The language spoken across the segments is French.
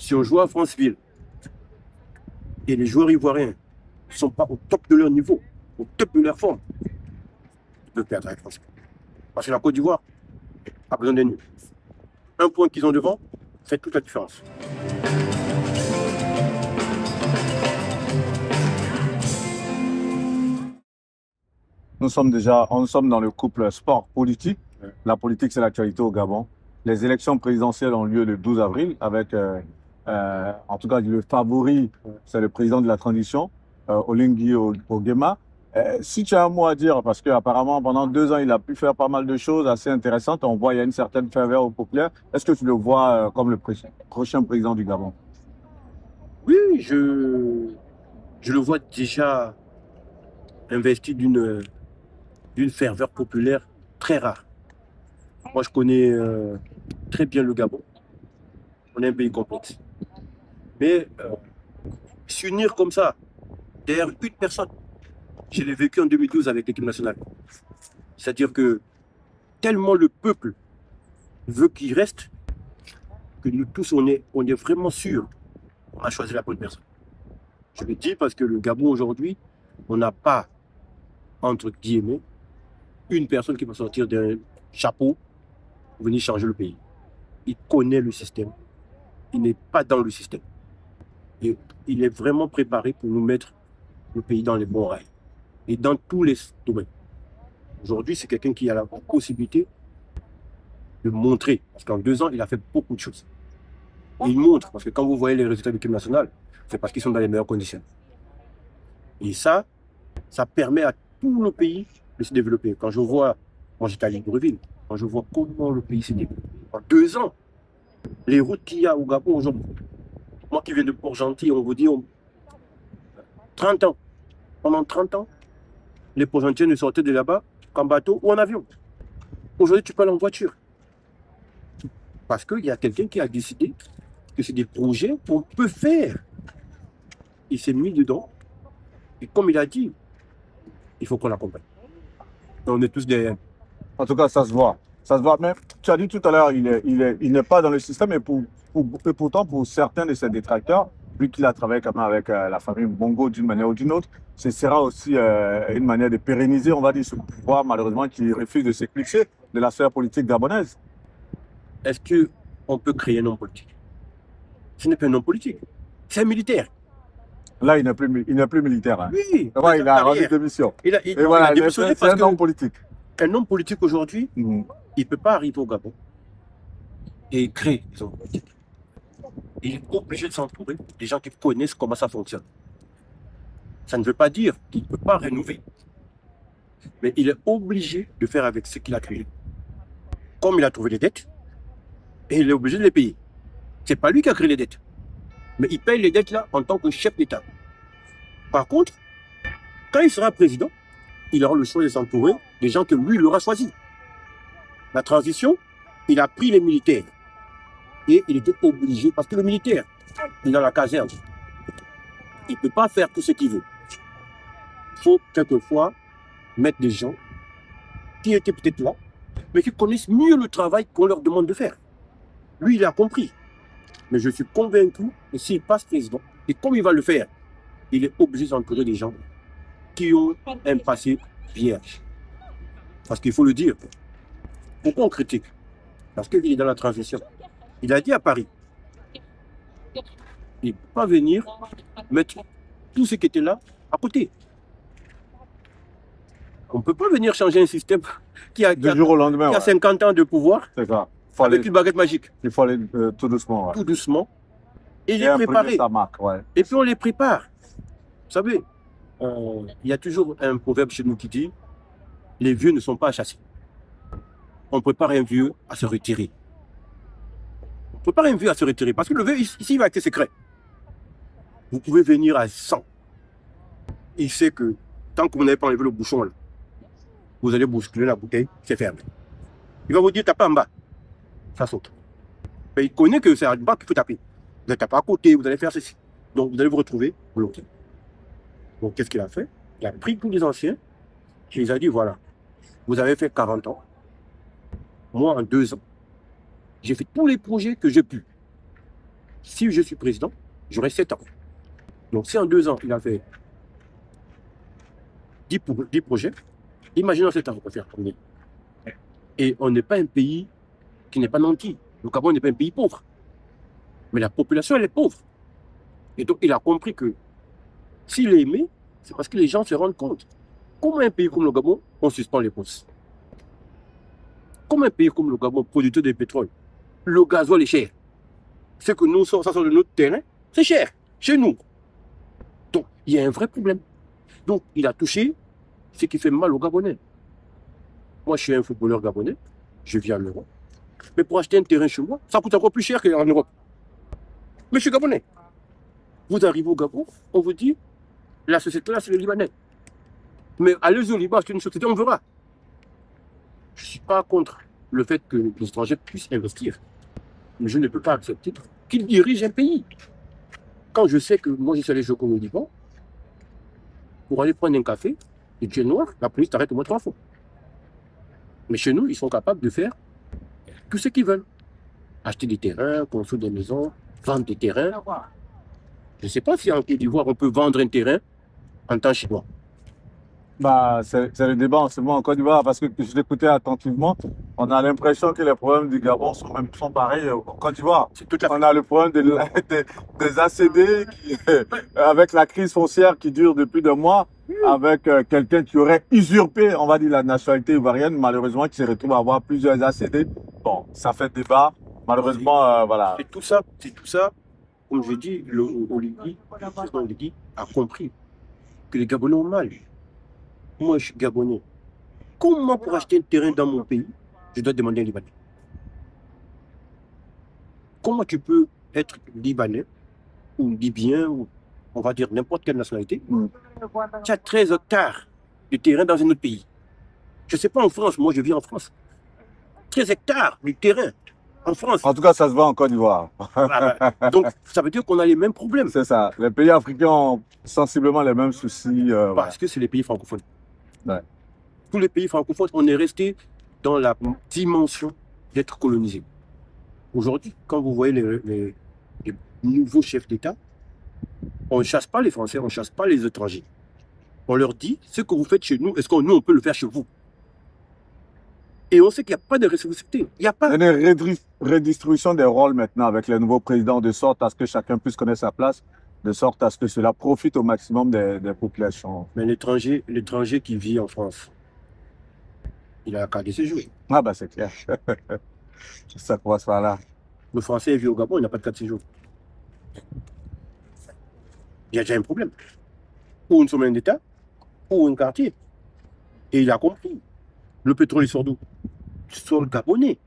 Si on joue à Franceville et les joueurs ivoiriens ne sont pas au top de leur niveau, au top de leur forme, ils peuvent perdre avec Franceville. Parce que la Côte d'Ivoire a besoin d'un nul. Un point qu'ils ont devant fait toute la différence. Nous sommes dans le couple sport-politique. La politique, c'est l'actualité au Gabon. Les élections présidentielles ont lieu le 12 avril avec, en tout cas, le favori, c'est le président de la transition, Oligui Nguema. Si tu as un mot à dire, parce qu'apparemment, pendant 2 ans, il a pu faire pas mal de choses assez intéressantes. On voit qu'il y a une certaine ferveur au populaire. Est-ce que tu le vois comme le prochain président du Gabon? Oui, je le vois déjà investi d'une ferveur populaire très rare. Moi, je connais très bien le Gabon. On est un pays complexe. Mais s'unir comme ça, derrière une personne, je l'ai vécu en 2012 avec l'équipe nationale. C'est-à-dire que tellement le peuple veut qu'il reste, que nous tous, on est vraiment sûrs qu'on a choisi la bonne personne. Je le dis parce que le Gabon aujourd'hui, on n'a pas, entre guillemets, une personne qui va sortir d'un chapeau pour venir changer le pays. Il connaît le système. Il n'est pas dans le système. Et il est vraiment préparé pour nous mettre le pays dans les bons rails. Et dans tous les domaines. Aujourd'hui, c'est quelqu'un qui a la possibilité de montrer. Parce qu'en 2 ans, il a fait beaucoup de choses. Et il montre. Parce que quand vous voyez les résultats de l'équipe nationale, c'est parce qu'ils sont dans les meilleures conditions. Et ça permet à tout le pays de se développer. Quand je vois, moi j'étais à Libreville, quand je vois comment le pays s'est développé. En 2 ans, les routes qu'il y a au Gabon aujourd'hui. Moi qui viens de Port-Gentil, on vous dit 30 ans. Pendant 30 ans, les Port-Gentiens ne sortaient de là-bas qu'en bateau ou en avion. Aujourd'hui, tu peux aller en voiture. Parce qu'il y a quelqu'un qui a décidé que c'est des projets qu'on peut faire. Il s'est mis dedans. Et comme il a dit, il faut qu'on l'accompagne. On est tous derrière. En tout cas, ça se voit. Ça se voit. Mais tu as dit tout à l'heure, il n'est pas dans le système, et pourtant, pour certains de ses détracteurs, vu qu'il a travaillé quand même avec la famille Bongo d'une manière ou d'une autre, ce sera aussi une manière de pérenniser, on va dire, ce pouvoir, malheureusement, qui refuse de s'éclipser de la sphère politique gabonaise. Est-ce qu'on peut créer un homme politique? Ce n'est pas un homme politique. C'est un militaire. Là, il n'est plus militaire, hein. Oui, Ouais, il a rendu démission. Et il voilà, a démissionné c'est parce un homme qu'un politique. homme politique aujourd'hui, Mhm. il ne peut pas arriver au Gabon et créer des hommes politiques. Il est obligé de s'entourer des gens qui connaissent comment ça fonctionne. Ça ne veut pas dire qu'il ne peut pas rénover. Mais il est obligé de faire avec ce qu'il a créé. Comme il a trouvé les dettes, et il est obligé de les payer. Ce n'est pas lui qui a créé les dettes. Mais il paye les dettes là en tant que chef d'État. Par contre, quand il sera président, il aura le choix de s'entourer des gens que lui, il aura choisis. La transition, il a pris les militaires. Et il était obligé, parce que le militaire, il est dans la caserne. Il ne peut pas faire tout ce qu'il veut. Il faut quelquefois mettre des gens qui étaient peut-être là, mais qui connaissent mieux le travail qu'on leur demande de faire. Lui, il a compris. Mais je suis convaincu que s'il passe président, et comme il va le faire, il est obligé d'entourer des gens qui ont un passé vierge. Parce qu'il faut le dire. Pourquoi on critique? Parce qu'il est dans la transition. Il a dit à Paris, il ne peut pas venir mettre tout ce qui était là à côté. On ne peut pas venir changer un système Du jour au lendemain, qui a ouais. 50 ans de pouvoir C'est ça. avec une baguette magique. Il faut aller tout doucement. Ouais. Tout doucement. Et il Et est imprimer préparé. sa marque, ouais. Et puis on les prépare. Vous savez, il y a toujours un proverbe chez nous qui dit les vieux ne sont pas à chasser. On prépare un vieux à se retirer. On prépare un vieux à se retirer. Parce que le vieux, ici, il va être secret. Vous pouvez venir à 100. Il sait que tant que vous n'avez pas enlevé le bouchon, là, vous allez bousculer la bouteille, c'est fermé. Il va vous dire, tapez en bas. Ça saute. Mais il connaît que c'est en bas qu'il faut taper. Vous allez taper à côté, vous allez faire ceci. Donc vous allez vous retrouver bloqué. Donc qu'est-ce qu'il a fait? Il a pris tous les anciens, il les a dit, voilà, vous avez fait 40 ans. Moi, en 2 ans, j'ai fait tous les projets que j'ai pu. Si je suis président, j'aurai 7 ans. Donc si en 2 ans, il a fait 10 projets, imaginons 7 ans, on peut faire combien? Et on n'est pas un pays qui n'est pas nanti. Le Gabon n'est pas un pays pauvre. Mais la population, elle est pauvre. Et donc, il a compris que s'il est aimé, c'est parce que les gens se rendent compte. Comment un pays comme le Gabon, on suspend les postes? Comment un pays comme le Gabon, producteur de pétrole, le gasoil est cher. Ce que nous sommes, ça sort de notre terrain, c'est cher, chez nous. Donc, il y a un vrai problème. Donc, il a touché ce qui fait mal aux Gabonais. Moi, je suis un footballeur gabonais, je vis en Europe. Mais pour acheter un terrain chez moi, ça coûte encore plus cher qu'en Europe. Mais je suis gabonais. Vous arrivez au Gabon, on vous dit, la société là, c'est le Libanais. Mais allez au Liban, acheter une société, on verra. Je ne suis pas contre le fait que les étrangers puissent investir. Mais je ne peux pas accepter qu'ils dirigent un pays. Quand je sais que moi, je suis allé jouer au Liban, pour aller prendre un café, et tu es noir, la police t'arrête au moins 3 fois. Mais chez nous, ils sont capables de faire tout ce qu'ils veulent. Acheter des terrains, construire des maisons, vendre des terrains. Je ne sais pas si en Côte d'Ivoire, on peut vendre un terrain en temps chinois. Bah, c'est le débat en ce moment en Côte d'Ivoire parce que je l'écoutais attentivement. On a l'impression que les problèmes du Gabon sont pareils en Côte d'Ivoire. On a le problème des ACD avec la crise foncière qui dure depuis 2 mois, avec quelqu'un qui aurait usurpé, on va dire, la nationalité ivoirienne, malheureusement, qui se retrouve à avoir plusieurs ACD. Bon, ça fait débat. Malheureusement, voilà. C'est tout ça. Comme je dis, le président Oligui a compris que les Gabonais ont mal. Moi, je suis Gabonais. Comment pour acheter un terrain dans mon pays, je dois demander un Libanais? Comment tu peux être Libanais ou Libyen, ou on va dire n'importe quelle nationalité, tu as 13 hectares de terrain dans un autre pays? Je ne sais pas en France, moi je vis en France. 13 hectares de terrain en France. En tout cas, ça se voit en Côte d'Ivoire. Donc, ça veut dire qu'on a les mêmes problèmes. C'est ça. Les pays africains ont sensiblement les mêmes soucis. Parce que c'est les pays francophones. Ouais. Tous les pays francophones, on est resté dans la dimension d'être colonisé. Aujourd'hui, quand vous voyez les nouveaux chefs d'État, on ne chasse pas les Français, on ne chasse pas les étrangers. On leur dit, ce que vous faites chez nous, est-ce que nous, on peut le faire chez vous? Et on sait qu'il n'y a pas de réciprocité. Il n'y a pas. Il y a une redistribution des rôles maintenant avec les nouveaux présidents, de sorte à ce que chacun puisse connaître sa place, de sorte à ce que cela profite au maximum des populations. Mais l'étranger qui vit en France, il a la carte de séjour. Ah bah c'est clair. Ça commence par là. Le Français vit au Gabon, il n'a pas de carte de séjour. Il y a déjà un problème. Ou une semaine d'État, ou un quartier. Et il a compris. Le pétrole, il sort d'où? Il sort le Gabonais.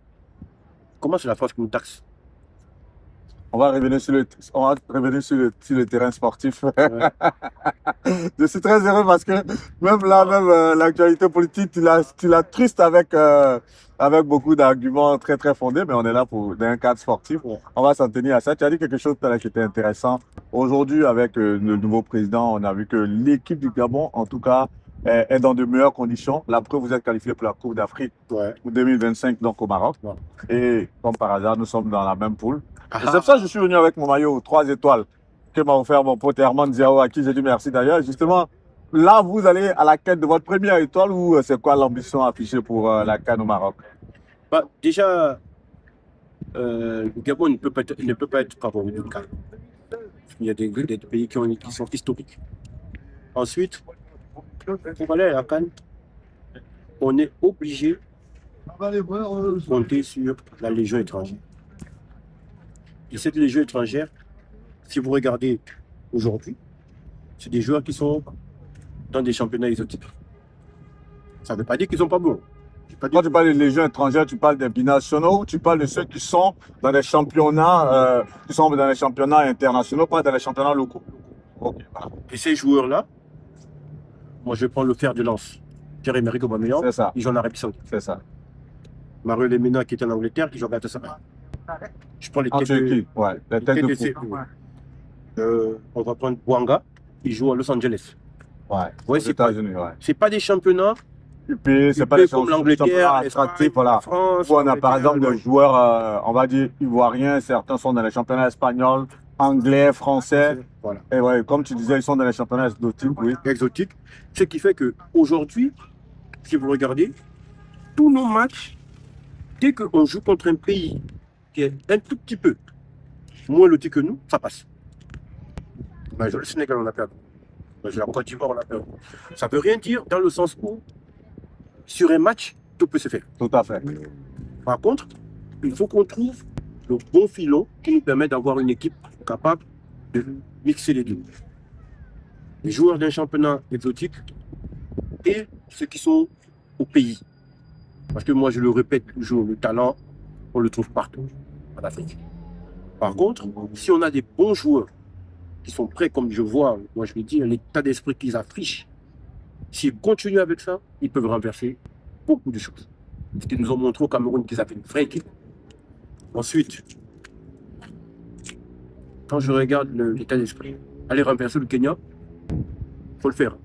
Comment c'est la France qui nous taxe? On va revenir sur le terrain sportif. Ouais. Je suis très heureux parce que même là, l'actualité politique, tu la trustes avec beaucoup d'arguments très très fondés, mais on est là dans un cadre sportif. Ouais. On va s'en tenir à ça. Tu as dit quelque chose tout à l'heure qui était intéressant. Aujourd'hui, avec le nouveau président, on a vu que l'équipe du Gabon, en tout cas, est dans de meilleures conditions. La preuve, vous êtes qualifié pour la Coupe d'Afrique 2025, donc au Maroc. Ouais. Et comme par hasard, nous sommes dans la même poule. C'est pour ça que je suis venu avec mon maillot 3 étoiles que m'a offert mon pote Herman Diao, à qui j'ai dit merci d'ailleurs. Justement, là, vous allez à la quête de votre première étoile ou c'est quoi l'ambition affichée pour la CAN au Maroc? Bah, déjà, le Gabon ne peut pas être favori d'une CAN. Il y a des pays qui sont historiques. Ensuite, pour aller à la CAN, on est obligé de compter sur la Légion étrangère. Et cette Légion étrangère, si vous regardez aujourd'hui, c'est des joueurs qui sont dans des championnats exotiques. Ça ne veut pas dire qu'ils ne sont pas bons. Quand tu parles de Légion étrangère, tu parles des binationaux ou tu parles de ceux qui sont dans des championnats, internationaux, pas dans les championnats locaux? Okay, voilà. Et ces joueurs-là, moi je prends le fer de lance. Pierre-Emerick Aubameyang, il joue en Arabie Saoudite. C'est ça. Mario Lemina qui est en Angleterre, qui joue à Galatasaray. Je prends les têtes de on va prendre Bouanga, il joue à Los Angeles. Ouais, aux États-Unis. C'est pas des championnats Et puis, c'est pas pays des comme championnats l'Angleterre, attractifs, l'Espagne, voilà. la France. Où on a par exemple des ouais. joueurs, on va dire, ivoiriens, certains sont dans les championnats espagnols, anglais, français. Voilà. Et ouais, comme tu disais, ils sont dans les championnats exotiques, oui. Exotique. Ce qui fait qu'aujourd'hui, si vous regardez, tous nos matchs, dès qu'on joue contre un pays qui est un tout petit peu moins loti que nous, ça passe. Ben, le Sénégal, on a perdu. Ben, la Côte d'Ivoire, on a perdu. Ça ne veut rien dire dans le sens où, sur un match, tout peut se faire. Tout à fait. Par contre, il faut qu'on trouve le bon filon qui nous permet d'avoir une équipe capable de mixer les deux. Les joueurs d'un championnat exotique et ceux qui sont au pays. Parce que moi, je le répète toujours, le talent, on le trouve partout en Afrique. Par contre, si on a des bons joueurs qui sont prêts, comme je vois, moi je veux dire, l'état d'esprit qu'ils affichent, s'ils continuent avec ça, ils peuvent renverser beaucoup de choses. Ce qu'ils nous ont montré au Cameroun qu'ils avaient une vraie équipe. Ensuite, quand je regarde l'état d'esprit, aller renverser le Kenya, il faut le faire.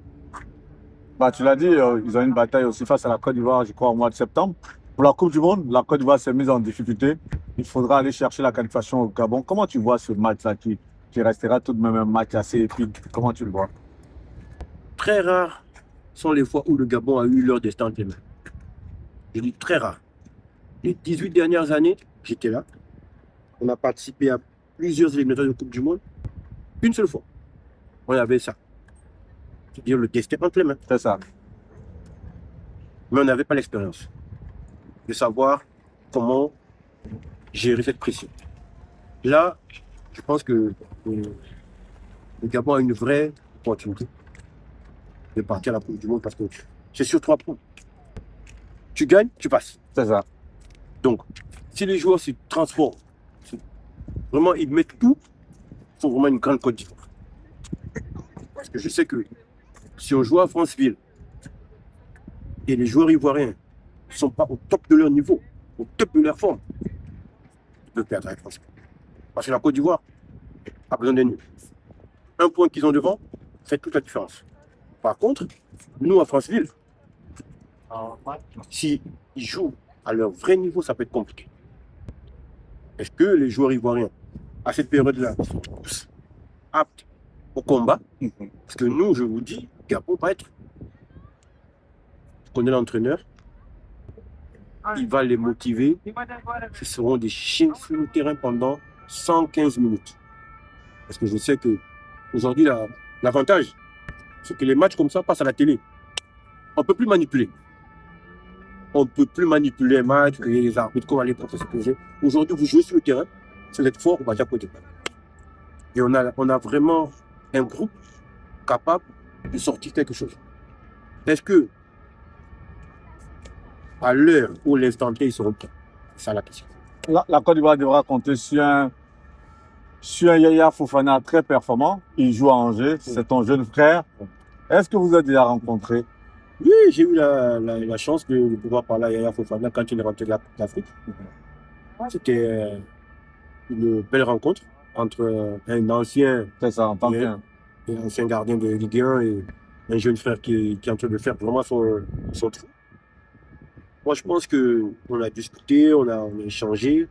Bah, tu l'as dit, ils ont une bataille aussi face à la Côte d'Ivoire, je crois, au mois de septembre. Pour la Coupe du Monde, la Côte d'Ivoire s'est mise en difficulté. Il faudra aller chercher la qualification au Gabon. Comment tu vois ce match-là qui restera tout de même un match assez épique? Comment tu le vois? Très rares sont les fois où le Gabon a eu leur destin entre les mains. Je dis très rare. Les 18 dernières années, j'étais là. On a participé à plusieurs éliminatoires de Coupe du Monde. Une seule fois, on avait ça. C'est-à-dire le destin entre les mains. C'est ça. Mais on n'avait pas l'expérience de savoir comment gérer cette pression. Là, je pense que le Gabon a une vraie opportunité de partir à la Coupe du Monde parce que c'est sur 3 points. Tu gagnes, tu passes. C'est ça. Donc, si les joueurs se transforment, vraiment ils mettent tout, il faut vraiment une grande Côte d'Ivoire. Parce que je sais que si on joue à Franceville et les joueurs ivoiriens ne sont pas au top de leur niveau, au top de leur forme, ils peuvent perdre avec Franceville. Parce que la Côte d'Ivoire a besoin d'un nul. Un point qu'ils ont devant fait toute la différence. Par contre, nous à Franceville, s'ils jouent à leur vrai niveau, ça peut être compliqué. Est-ce que les joueurs ivoiriens, à cette période-là, sont tous aptes au combat? Parce que nous, je vous dis, Gabon va être. Je connais l'entraîneur. Il va les motiver. Ce seront des chiens sur le terrain pendant 115 minutes. Parce que je sais que aujourd'hui, l'avantage, c'est que les matchs comme ça passent à la télé. On ne peut plus manipuler. On ne peut plus manipuler les matchs, les arbitres, comment les professeurs. Aujourd'hui, vous jouez sur le terrain, vous êtes fort, on va côté. Et on a vraiment un groupe capable de sortir quelque chose. Est-ce que, à l'heure où l'instant T, ils seront prêts? C'est ça la question. La Côte d'Ivoire devra compter sur un Yaya Fofana très performant. Il joue à Angers, c'est ton jeune frère. Est-ce que vous êtes déjà rencontré? Oui, j'ai eu la chance de pouvoir parler à Yaya Fofana quand il est rentré d'Afrique. C'était une belle rencontre entre un ancien, C'est ça, en tant un ancien gardien de Ligue 1 et un jeune frère qui est en train de faire vraiment son trou. Moi, je pense qu'on a discuté, on a échangé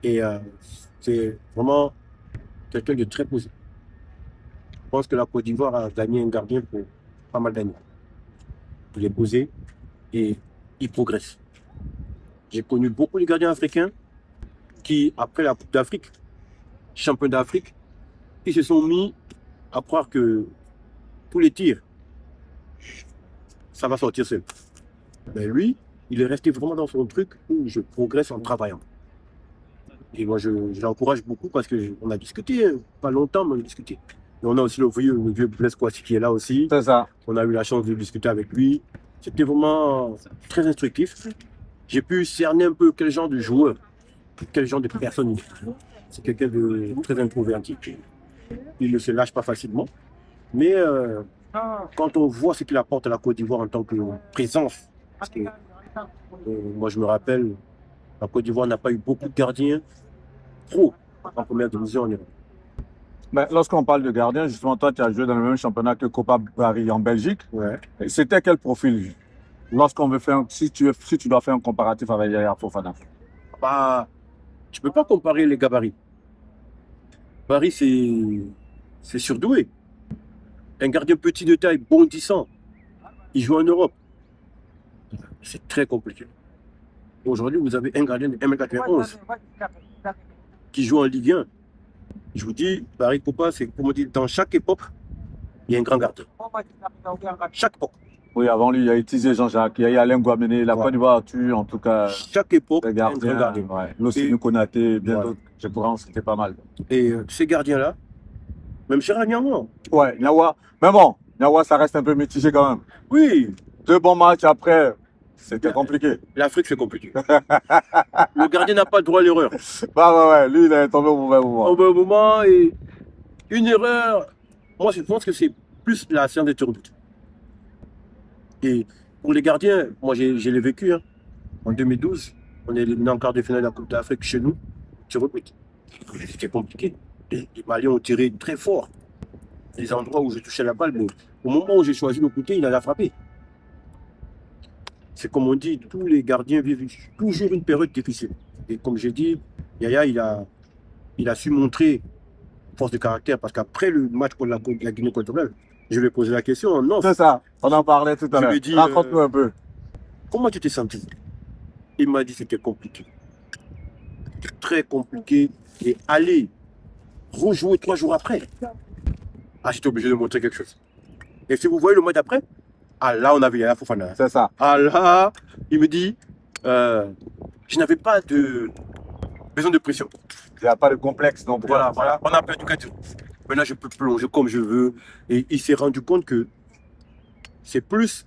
et c'est vraiment quelqu'un de très posé. Je pense que la Côte d'Ivoire a gagné un gardien pour pas mal d'années. Il est posé et il progresse. J'ai connu beaucoup de gardiens africains qui, après la Coupe d'Afrique, champion d'Afrique, ils se sont mis à croire que tous les tirs, ça va sortir seul. Mais lui, il est resté vraiment dans son truc où je progresse en travaillant. Et moi, je l'encourage beaucoup parce qu'on a discuté, pas longtemps, mais on a discuté. Et on a aussi le vieux Blaise Kouassi qui est là aussi. C'est ça. On a eu la chance de discuter avec lui. C'était vraiment très instructif. J'ai pu cerner un peu quel genre de joueur, quel genre de personne. C'est quelqu'un de très introverti. Il ne se lâche pas facilement. Mais quand on voit ce qu'il apporte à la Côte d'Ivoire en tant que présence, parce que moi je me rappelle, la Côte d'Ivoire n'a pas eu beaucoup de gardiens pro en première division en Europe. Mais lorsqu'on parle de gardien, justement, toi, tu as joué dans le même championnat que Copa Paris en Belgique. Ouais. C'était quel profil? Lorsqu'on veut faire, si tu dois faire un comparatif avec Yaya Fofana. Bah, tu peux pas comparer les gabarits. Paris, c'est surdoué. Un gardien petit de taille, bondissant. Il joue en Europe. C'est très compliqué. Aujourd'hui, vous avez un gardien de 1m91 qui joue en Ligue 1. Je vous dis, Paris Poupa, c'est comme on dit, dans chaque époque, il y a un grand gardien. Chaque époque. Oui, avant lui, il y a utilisé Jean-Jacques, il y a Alain Guamené, la Côte d'Ivoire a tué en tout cas. Chaque époque, un grand gardien. Ouais. L'Ossinu Konaté, bien d'autres. Je pourrais c'était pas mal. Et ces gardiens-là, même Gérard Niawa. Ouais, Niawa. Mais bon, Niawa, ça reste un peu mitigé quand même. Oui. 2 bons matchs après, c'était compliqué. L'Afrique, c'est compliqué. Le gardien n'a pas le droit à l'erreur. Bah ouais, lui, il est tombé au mauvais moment. Au mauvais moment, et une erreur, moi, je pense que c'est plus la séance de tir. Et pour les gardiens, moi, je l'ai vécu. Hein. En 2012, on est éliminé en quart de finale de la Coupe d'Afrique chez nous. Tir au but. C'était compliqué. Les Maliens ont tiré très fort. Les endroits où je touchais la balle, mais au moment où j'ai choisi le côté, il allait frapper. C'est comme on dit, tous les gardiens vivent toujours une période difficile. Et comme j'ai dit, Yaya, il a su montrer force de caractère, parce qu'après le match contre la Guinée équatoriale, je lui ai posé la question. Non, c'est ça, on en parlait tout à l'heure. Raconte-nous un peu. Comment tu t'es senti? Il m'a dit que c'était compliqué. Très compliqué. Et aller rejouer 3 jours après, j'étais obligé de montrer quelque chose. Et si vous voyez le mois d'après, là, on avait Yaya Fofana. C'est ça. Là, il me dit, je n'avais pas de besoin de pression. Il n'y a pas de complexe. Donc voilà. On a perdu 4 jours. Maintenant, je peux plonger comme je veux. Et il s'est rendu compte que c'est plus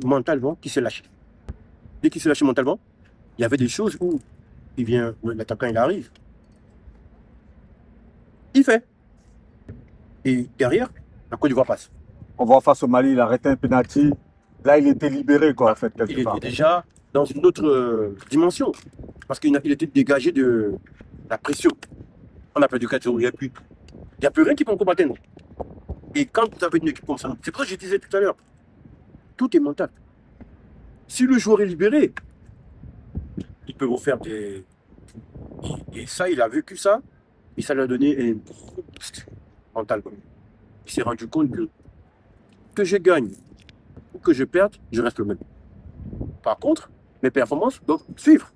mentalement qu'il s'est lâché. Dès qu'il s'est lâché mentalement, il y avait des choses où il vient, l'attaquant, il arrive. Il fait. Et derrière, la Côte d'Ivoire passe. On voit face au Mali, il a arrêté un penalty. Là, il était libéré, quoi, en fait, quelque part. Il était déjà dans une autre dimension. Parce qu'il était dégagé de la pression. On a perdu 4 jours, il n'y a plus rien qui peut encore atteindre. Et quand vous avez une équipe comme ça, c'est pour ça que je disais tout à l'heure, tout est mental. Si le joueur est libéré, il peut vous faire des... Et ça, il a vécu ça, et ça lui a donné un gros boost mental. Il s'est rendu compte que je gagne ou que je perde, je reste le même. Par contre, mes performances doivent suivre.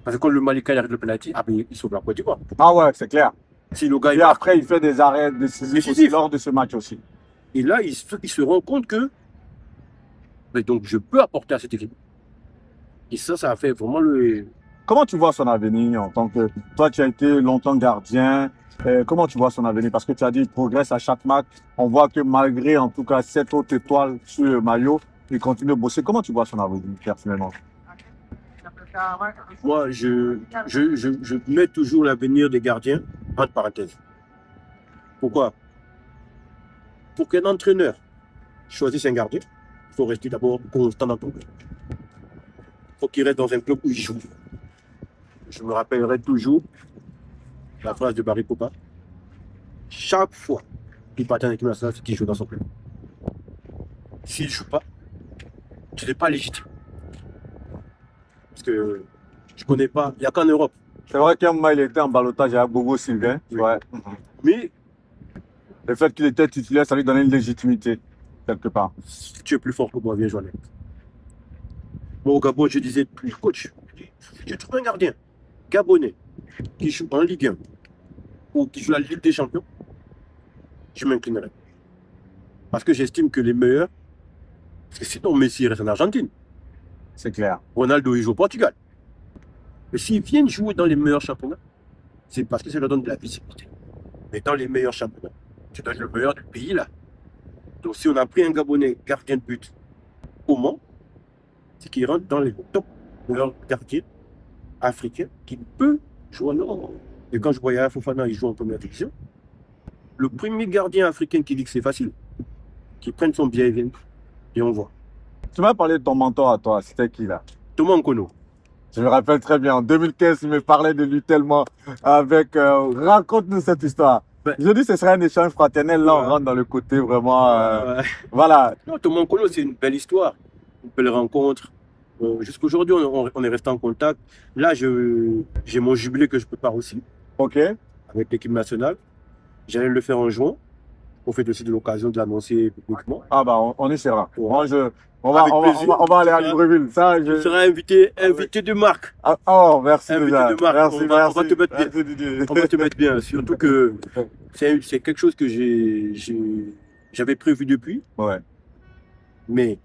Parce que quand le Malika arrête le penalty, il sauve la Côte d'Ivoire. Ah ouais, c'est clair. Si le gars, et après, il fait des arrêts décisifs aussi lors de ce match aussi. Et là, il se rend compte que donc je peux apporter à cette équipe. Et ça a fait vraiment le... Comment tu vois son avenir en tant que... Toi, tu as été longtemps gardien. Comment tu vois son avenir? Parce que tu as dit qu'il progresse à chaque match. On voit que malgré, en tout cas, cette haute étoile sur le maillot, il continue de bosser. Comment tu vois son avenir, personnellement? Moi, je mets toujours l'avenir des gardiens entre parenthèses. Pourquoi? Pour qu'un entraîneur choisisse un gardien, il faut rester d'abord constant dans ton club. Il faut qu'il reste dans un club où il joue. Je me rappellerai toujours la phrase de Barry Poupa. Chaque fois qu'il partait en équipe nationale, c'est qu'il joue dans son club. S'il ne joue pas, tu n'es pas légitime. Parce que je ne connais pas, il n'y a qu'en Europe. C'est vrai qu'un moment, il était en ballottage avec Bobo Sylvain. Oui. Ouais. Mais le fait qu'il était titulaire, ça lui donnait une légitimité, quelque part. Si tu es plus fort que moi, viens jouer. Moi, au Gabon, je disais, coach, j'ai trouvé un gardien gabonais qui joue en Ligue 1 ou qui joue la Ligue des Champions, je m'inclinerai. Parce que j'estime que les meilleurs, parce que sinon Messi reste en Argentine. C'est clair. Ronaldo, il joue au Portugal. Mais s'ils viennent jouer dans les meilleurs championnats, c'est parce que ça leur donne de la visibilité. Mais dans les meilleurs championnats, tu dois être le meilleur du pays là. Donc si on a pris un Gabonais gardien de but au Mans, c'est qu'il rentre dans les top meilleurs gardiens africains qui peut jouer en Europe. Et quand je voyais Fofana, il joue en première division. Le premier gardien africain qui dit que c'est facile, qui prenne son billet et vienne, et on voit. Tu m'as parlé de ton mentor à toi, c'était qui là? Thomas Nkono. Je me rappelle très bien, en 2015, il me parlait de lui tellement avec... raconte-nous cette histoire. Je dis que ce serait un échange fraternel, là on rentre dans le côté vraiment... Voilà. Non, Thomas Nkono, c'est une belle histoire. une belle rencontre. Jusqu'aujourd'hui, on est resté en contact. Là, j'ai mon jubilé que je prépare aussi Ok. avec l'équipe nationale. J'allais le faire en juin. On fait aussi de l'occasion de l'annoncer publiquement. Ah bah, on essaiera. Ouais. Moi, Avec plaisir. on va aller à Libreville. Ça, Tu seras invité de marque. Ah, oh, merci Invité déjà. de marque. Merci, On va te mettre bien. merci, Didier. On va te mettre bien. Surtout que c'est quelque chose que j'avais prévu depuis, Ouais, mais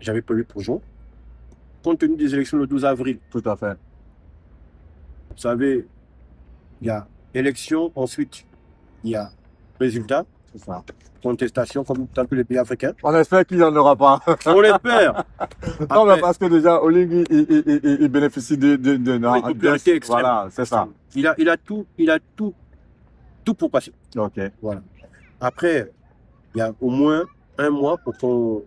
j'avais prévu pour juin. Compte tenu des élections le 12 avril, tout à fait. vous savez, il y a élection, ensuite il y a résultat, C'est ça. contestation comme dans tous les pays africains. On espère qu'il n'y en aura pas. On l'espère. Non, mais Après, parce que déjà, Oling, il bénéficie une popularité extrême. Voilà, c'est ça. Il a tout pour passer. Ok. Voilà. Après, il y a au moins un mois pour que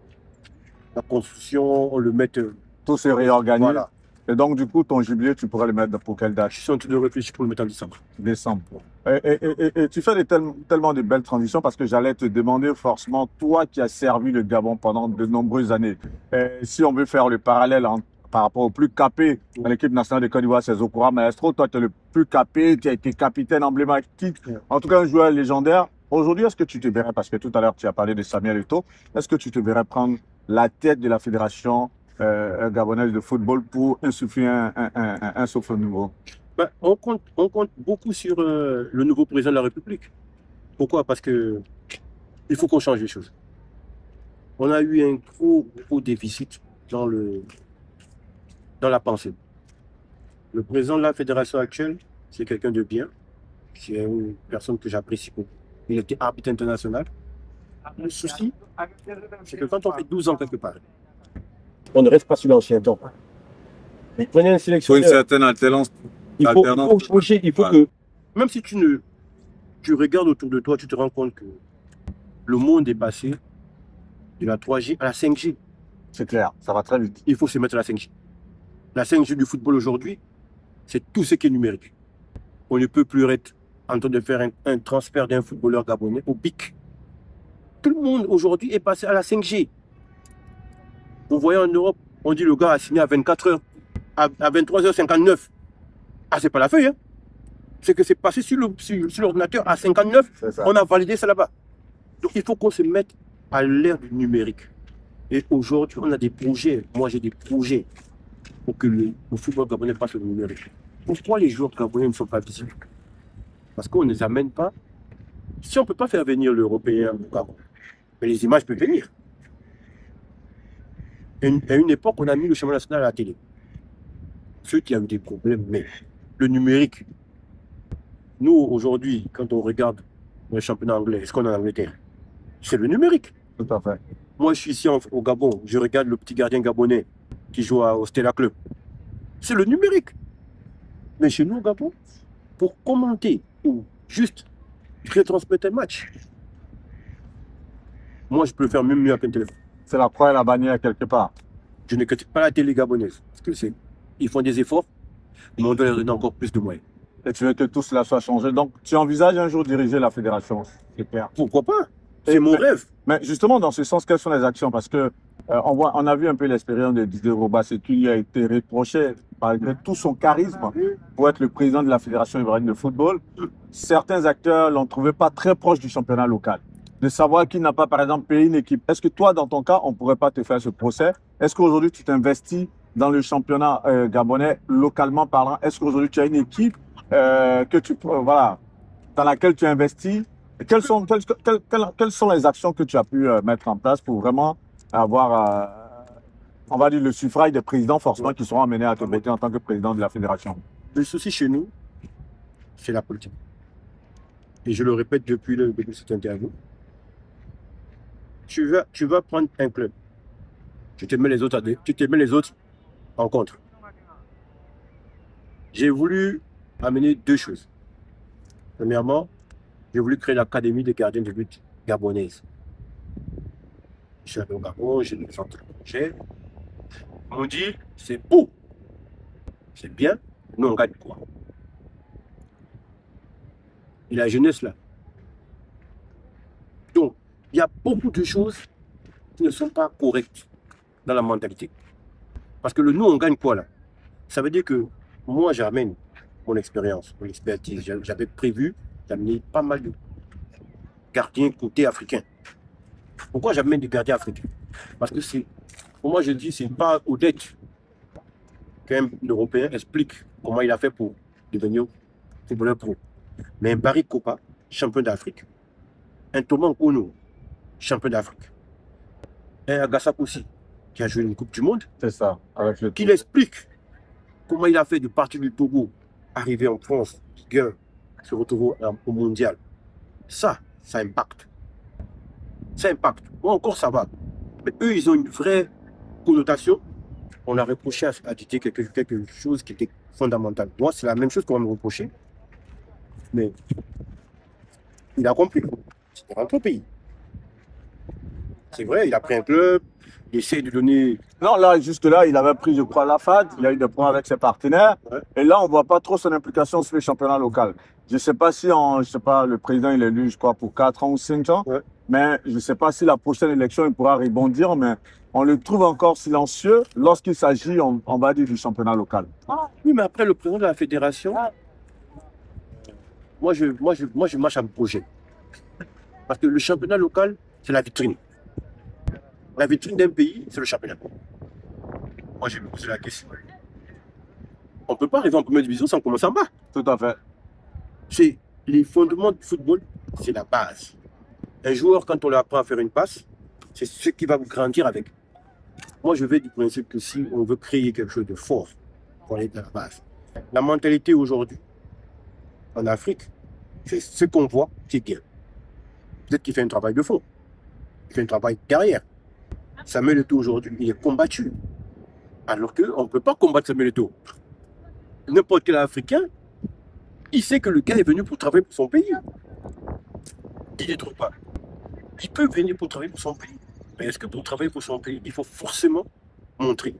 la construction, on le mette. Tout se réorganise. Voilà. Et donc, du coup, ton jubilé, tu pourrais le mettre pour quelle date? Je suis en train de réfléchir pour le mettre en décembre. Décembre. Et tu fais tellement de belles transitions parce que j'allais te demander forcément, toi qui as servi le Gabon pendant de nombreuses années, si on veut faire le parallèle par rapport au plus capé dans l'équipe nationale de Côte d'Ivoire, c'est Zokora Maestro. Toi, tu es le plus capé, tu as été capitaine emblématique, en tout cas un joueur légendaire. Aujourd'hui, est-ce que tu te verrais, parce que tout à l'heure tu as parlé de Samuel Eto'o, est-ce que tu te verrais prendre la tête de la fédération gabonaise de football pour insuffler un souffle nouveau? Ben, on compte beaucoup sur le nouveau président de la République. Pourquoi? Parce que il faut qu'on change les choses. On a eu un gros déficit dans la pensée. Le président de la fédération actuelle, c'est quelqu'un de bien. C'est une personne que j'apprécie beaucoup. Il était arbitre international. Le souci, c'est que quand on fait 12 ans quelque part, on ne reste pas sur l'ancien temps. Mais prenez un Faut une sélectionneur. certaine alternance. Il faut que, même si tu regardes autour de toi, tu te rends compte que le monde est passé de la 3G à la 5G. C'est clair, ça va très vite. Il faut se mettre à la 5G. La 5G du football aujourd'hui, c'est tout ce qui est numérique. On ne peut plus être en train de faire un transfert d'un footballeur gabonais au BIC. Tout le monde aujourd'hui est passé à la 5G. Vous voyez en Europe, on dit le gars a signé à 24 heures, à 23h59. Ah, c'est pas la feuille, hein. C'est que c'est passé sur l'ordinateur à 59, on a validé ça là-bas. Donc il faut qu'on se mette à l'ère du numérique. Et aujourd'hui, on a des projets. Moi, j'ai des projets pour que le football gabonais passe au numérique. Pourquoi les joueurs gabonais ne sont pas visibles? Parce qu'on ne les amène pas. Si on ne peut pas faire venir l'Européen au Gabon, mais les images peuvent venir. À une époque, on a mis le chemin national à la télé. Ceux qui ont eu des problèmes, mais le numérique. Nous, aujourd'hui, quand on regarde le championnat anglais, est-ce qu'on est en Angleterre? C'est le numérique. Tout à fait. Moi, je suis ici au Gabon, je regarde le petit gardien gabonais qui joue au Stella Club. C'est le numérique. Mais chez nous, au Gabon, pour commenter ou juste retransmettre un match, moi, je peux le faire même mieux avec un téléphone. C'est la croix et la bannière quelque part. Je ne critique pas la télé gabonaise. Parce que ils font des efforts, mais on doit leur donner encore plus de moyens. Et tu veux que tout cela soit changé. Donc, tu envisages un jour diriger la fédération, c'est clair. Pourquoi pas? C'est mon rêve. Mais justement, dans ce sens, quelles sont les actions? Parce que on a vu un peu l'expérience de Didier Roba, ce qui lui a été reproché, malgré tout son charisme, pour être le président de la Fédération ivoirienne de football. Certains acteurs l'ont trouvé pas très proche du championnat local. De savoir qu'il n'a pas, par exemple, payé une équipe. Est-ce que toi, dans ton cas, on ne pourrait pas te faire ce procès? Est-ce qu'aujourd'hui, tu t'investis dans le championnat gabonais, localement parlant? Est-ce qu'aujourd'hui, tu as une équipe voilà, dans laquelle tu investis? Quelles sont les actions que tu as pu mettre en place pour vraiment avoir, on va dire, le suffrage des présidents forcément qui seront amenés à te voter en tant que président de la fédération? Le souci chez nous, c'est la politique. Et je le répète depuis le début de cette interview. Tu vas prendre un club. Tu te mets les autres en contre. J'ai voulu amener deux choses. Premièrement, j'ai voulu créer l'académie des gardiens de but gabonaise. Je suis allé au Gabon, j'ai des projets. Ils m'ont dit, c'est beau, c'est bien, nous on gagne quoi? Et la jeunesse là. Donc, il y a beaucoup de choses qui ne sont pas correctes. dans la mentalité. Parce que le nous, on gagne quoi là? Ça veut dire que moi, j'amène mon expérience, mon expertise. J'avais prévu d'amener pas mal de gardiens côté africain. Pourquoi j'amène des gardiens africains? Parce que c'est, pour moi, je dis, c'est pas honnête qu'un Européen explique comment il a fait pour devenir footballeur pro. Mais un Barry Kopa, champion d'Afrique, un Thomas Nkono, champion d'Afrique, un Agassako aussi, qui a joué une Coupe du Monde, C'est ça, avec le qu'il explique comment il a fait de partir du Togo, arriver en France, se retrouver au mondial. Ça impacte. Ça impacte. Moi encore, ça va. Mais eux, ils ont une vraie connotation. On a reproché à Didier quelque chose qui était fondamental. Moi, c'est la même chose qu'on va me reprocher. Mais il a compris. C'est rentré au pays. C'est vrai, il a pris un club, il essaie de donner. Non, là, jusque-là, il avait pris, je crois, la FAD, il a eu des points avec ses partenaires. Ouais. Et là, on ne voit pas trop son implication sur les championnats locaux. Je ne sais pas si, je sais pas, le président, il est élu, je crois, pour 4 ans ou 5 ans. Ouais. Mais je ne sais pas si la prochaine élection, il pourra rebondir. Mais on le trouve encore silencieux lorsqu'il s'agit, on va dire, du championnat local. Oui, mais après, le président de la fédération, moi, je marche à mon projet. Parce que le championnat local, c'est la vitrine. La vitrine d'un pays, c'est le championnat. Moi, j'ai me posé la question. On ne peut pas arriver en première division sans commencer en bas. Tout à fait. C'est les fondements du football, c'est la base. Un joueur, quand on lui apprend à faire une passe, c'est ce qui va vous grandir avec. Moi, je vais du principe que si on veut créer quelque chose de fort, il faut aller de la base. La mentalité aujourd'hui, en Afrique, c'est ce qu'on voit, c'est bien. Peut-être qu'il fait un travail de fond. Il fait un travail derrière. Samuel Eto'o aujourd'hui, il est combattu. Alors qu'on ne peut pas combattre Samuel Eto'o. N'importe quel Africain, il sait que le gars est venu pour travailler pour son pays. Il ne trouve pas. Il peut venir pour travailler pour son pays. Mais est-ce que pour travailler pour son pays, il faut forcément montrer?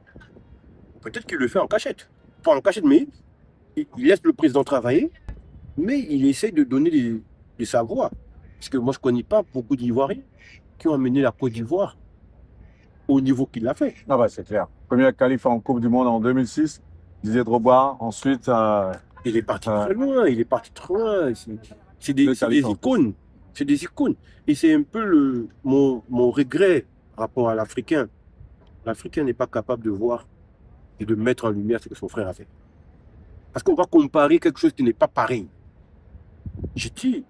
Peut-être qu'il le fait en cachette. Pas en cachette, mais il laisse le président travailler, mais il essaie de donner des savoirs. Parce que moi, je ne connais pas beaucoup d'Ivoiriens qui ont amené la Côte d'Ivoire au niveau qu'il l'a fait. Ah bah, c'est clair. Premier qualif en Coupe du Monde en 2006, Didier Drogba. Ensuite, il est parti très loin, il est parti très loin. C'est des icônes. C'est des icônes. Et c'est un peu mon regret par rapport à l'Africain. L'Africain n'est pas capable de voir et de mettre en lumière ce que son frère a fait. Parce qu'on va comparer quelque chose qui n'est pas pareil. Je dis,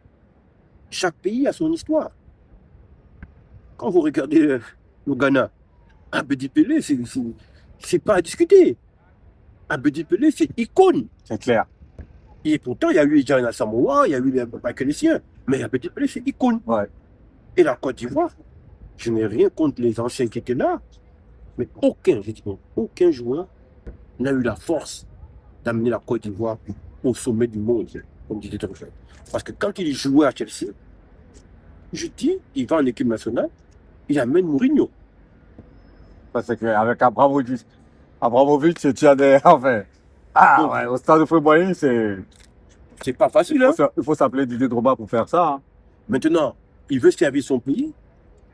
chaque pays a son histoire. Quand vous regardez le Ghana, Abedi Pelé, c'est pas à discuter. Abedi Pelé, c'est icône. c'est clair. Et pourtant, il y a eu Jan Samoa, il y a eu les Michaeliciens, mais Abedi Pelé, c'est icône. Ouais. Et la Côte d'Ivoire, je n'ai rien contre les anciens qui étaient là, mais aucun joueur n'a eu la force d'amener la Côte d'Ivoire au sommet du monde, comme disait Truffaut. Parce que quand il jouait à Chelsea, je dis, il va en équipe nationale, il amène Mourinho. Ça, c'est clair. Avec Abramovich. Abramovich, tu as des. Enfin. Ah, ouais, au stade de Football, c'est. C'est pas facile, hein? Il faut s'appeler Didier Drogba pour faire ça. Hein. Maintenant, il veut servir son pays.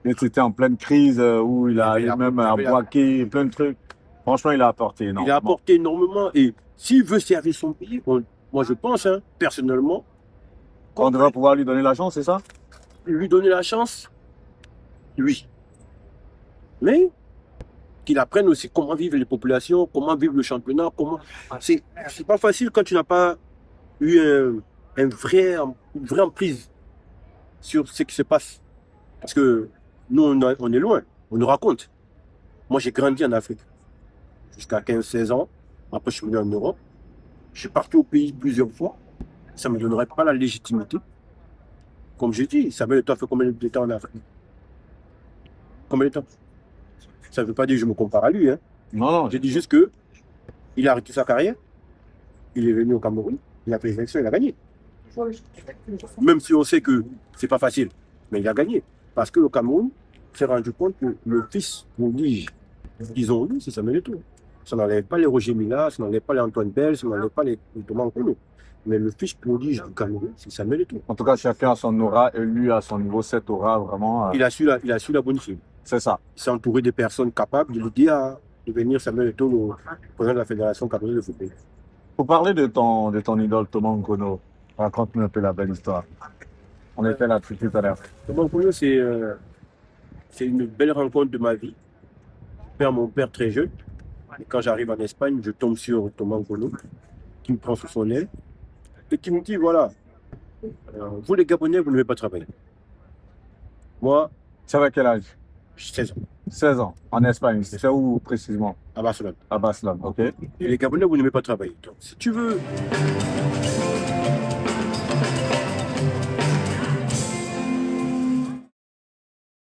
Et c'était en pleine crise où il a même aboiqué plein de trucs. Franchement, il a apporté énormément. Il a apporté énormément. Et s'il veut servir son pays, moi je pense, hein, personnellement, on devrait pouvoir lui donner la chance, c'est ça? Lui donner la chance, oui. Mais qu'il apprenne aussi comment vivent les populations, comment vivent le championnat, comment. C'est pas facile quand tu n'as pas eu une vraie emprise sur ce qui se passe. Parce que nous, on est loin, on nous raconte. Moi, j'ai grandi en Afrique jusqu'à 15-16 ans. Après, je suis venu en Europe. Je suis parti au pays plusieurs fois. Ça ne me donnerait pas la légitimité. Comme je dis, Samuel Eto'o a fait combien de temps en Afrique? Combien de temps? Ça ne veut pas dire que je me compare à lui. Hein. Non. Je dis juste que il a arrêté sa carrière. Il est venu au Cameroun. Il a pris les élections, il a gagné. Même si on sait que c'est pas facile, mais il a gagné. Parce que le Cameroun s'est rendu compte que le fils prodige qu'ils ont eu, c'est Samuel Eto'o. Ça n'enlève pas les Roger Mila, ça n'enlève pas les Antoine Bell, ça n'enlève pas les Thomas Nkono. Mais le fils prodige du Cameroun, c'est Samuel Eto'o. En tout cas, chacun a son aura et lui, à son niveau, cette aura vraiment. Il a su la bonifier. C'est ça. S'entourer de personnes capables de lui dire de venir Samuel Eto'o, le président de la Fédération camerounaise de football. Pour parler de ton idole, Thomas Nkono, raconte-nous un peu la belle histoire. On était là tout à l'heure. Thomas Nkono, c'est une belle rencontre de ma vie. Je perds mon père très jeune. Et quand j'arrive en Espagne, je tombe sur Thomas Nkono, qui me prend sous son aile et qui me dit, voilà, vous les Gabonais, vous ne devez pas travailler. Moi, Tu avais quel âge? j'ai 16 ans, 16 ans, en Espagne. C'est où précisément? à Barcelone. À Barcelone, ok. Et les Gabonais, vous ne devez pas travailler. Donc, si tu veux